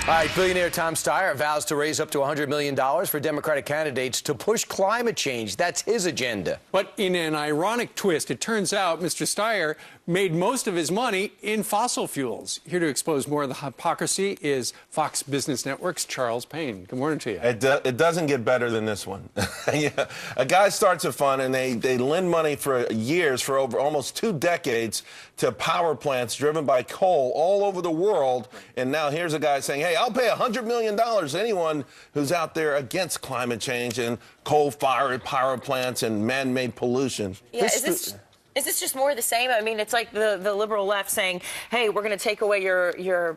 All right, billionaire Tom Steyer vows to raise up to $100 million for Democratic candidates to push climate change. That's his agenda. But in an ironic twist, it turns out Mr. Steyer made most of his money in fossil fuels. Here to expose more of the hypocrisy is Fox Business Network's Charles Payne. Good morning to you. It doesn't get better than this one. Yeah. A guy starts a fund, and they lend money for years, for over almost 2 decades, to power plants driven by coal all over the world. And now here's a guy saying, hey, I'll pay $100 million to anyone who's out there against climate change and coal-fired power plants and man-made pollution. Yeah, is this just more of the same? I mean, it's like the liberal left saying, hey, we're going to take away your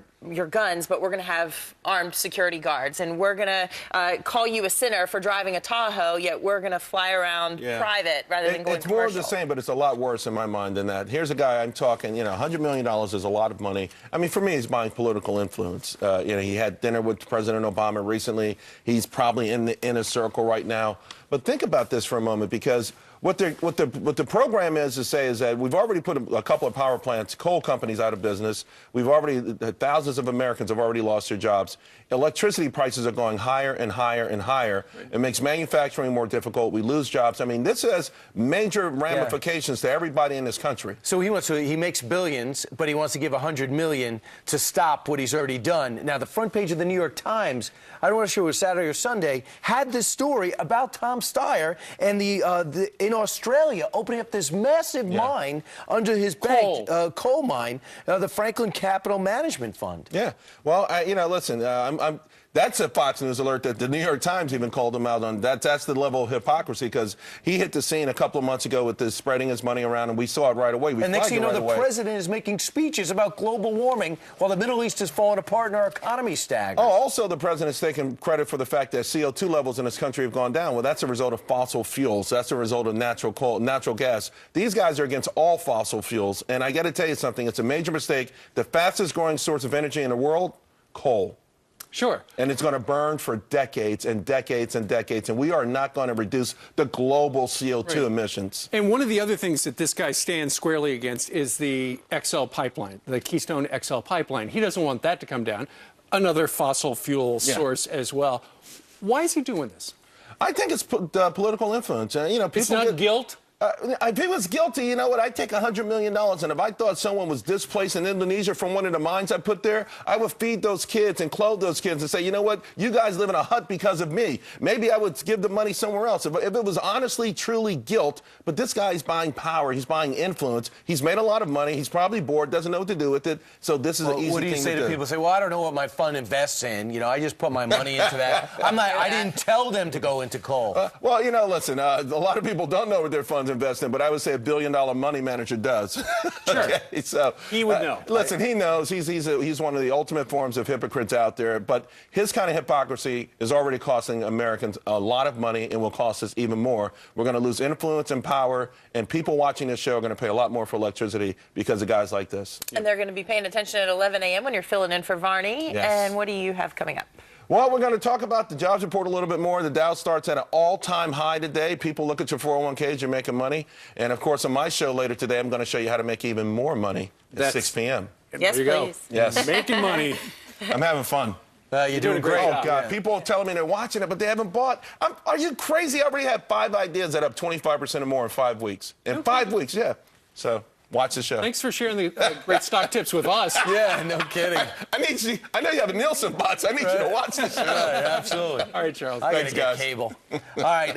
guns, but we're going to have armed security guards, and we're going to call you a sinner for driving a Tahoe, yet we're going to fly around private rather than going It's commercial. more of the same, but it's a lot worse in my mind than that. Here's a guy I'm talking, $100 million is a lot of money. I mean, for me, he's buying political influence. He had dinner with President Obama recently. He's probably in the inner circle right now. But think about this for a moment, because what the program is to say is that we've already put a couple of power plants, coal companies out of business. Thousands of Americans have already lost their jobs. Electricity prices are going higher and higher and higher. It makes manufacturing more difficult. We lose jobs. I mean, this has major ramifications to everybody in this country. So he makes billions, but he wants to give $100 million to stop what he's already done. Now, the front page of the New York Times, I don't know if it was Saturday or Sunday, had this story about Tom Steyer and in Australia opening up this massive mine under his bank, coal mine, the Franklin Capital Management Fund. Yeah. Well, listen, that's a Fox News alert that the New York Times even called him out on. That's the level of hypocrisy, because he hit the scene a couple of months ago with this spreading his money around, and we saw it right away. And next thing you know, the president is making speeches about global warming while the Middle East is falling apart and our economy staggers. Oh, also the president's taking credit for the fact that CO2 levels in this country have gone down. Well, that's a result of fossil fuels. That's a result of natural gas. These guys are against all fossil fuels, and I got to tell you something. It's a major mistake. The fastest growing source of energy in the world, coal. Sure. And it's going to burn for decades and decades and decades, and we are not going to reduce the global CO2 emissions. And one of the other things that this guy stands squarely against is the XL pipeline, the Keystone XL pipeline. He doesn't want that to come down. Another fossil fuel source as well. Why is he doing this? I think it's political influence. It's not guilt? If he was guilty, you know what? I'd take $100 million, and if I thought someone was displaced in Indonesia from one of the mines I put there, I would feed those kids and clothe those kids and say, you know what? You guys live in a hut because of me. Maybe I would give the money somewhere else. If it was honestly, truly guilt, but this guy's buying power. He's buying influence. He's made a lot of money. He's probably bored, doesn't know what to do with it. So this is an easy thing to do. What do you say to people? Say, well, I don't know what my fund invests in. I just put my money into that. I didn't tell them to go into coal. Well, listen, a lot of people don't know what their funds invest in, but I would say $1 billion money manager does. Sure. Okay, so he would know. Listen, he knows. He's one of the ultimate forms of hypocrites out there. But his kind of hypocrisy is already costing Americans a lot of money and will cost us even more. We're going to lose influence and power, and people watching this show are going to pay a lot more for electricity because of guys like this. And they're going to be paying attention at 11 a.m. when you're filling in for Varney. Yes. And what do you have coming up? Well, we're going to talk about the jobs report a little bit more. The Dow starts at an all-time high today. People look at your 401ks, you're making money. And, of course, on my show later today, I'm going to show you how to make even more money at 6 p.m. Yes, there you please. Go. Yes. Making money. I'm having fun. You're doing great. Oh, God. People are telling me they're watching it, but they haven't bought. Are you crazy? I already have 5 ideas that up 25% or more in 5 weeks. In 5 weeks, yeah. So watch the show. Thanks for sharing the great stock tips with us. Yeah, no kidding. I know you have a Nielsen bots. I need you to watch the show. Yeah, absolutely. All right, Charles. I got to Thanks, get guys. cable. All right.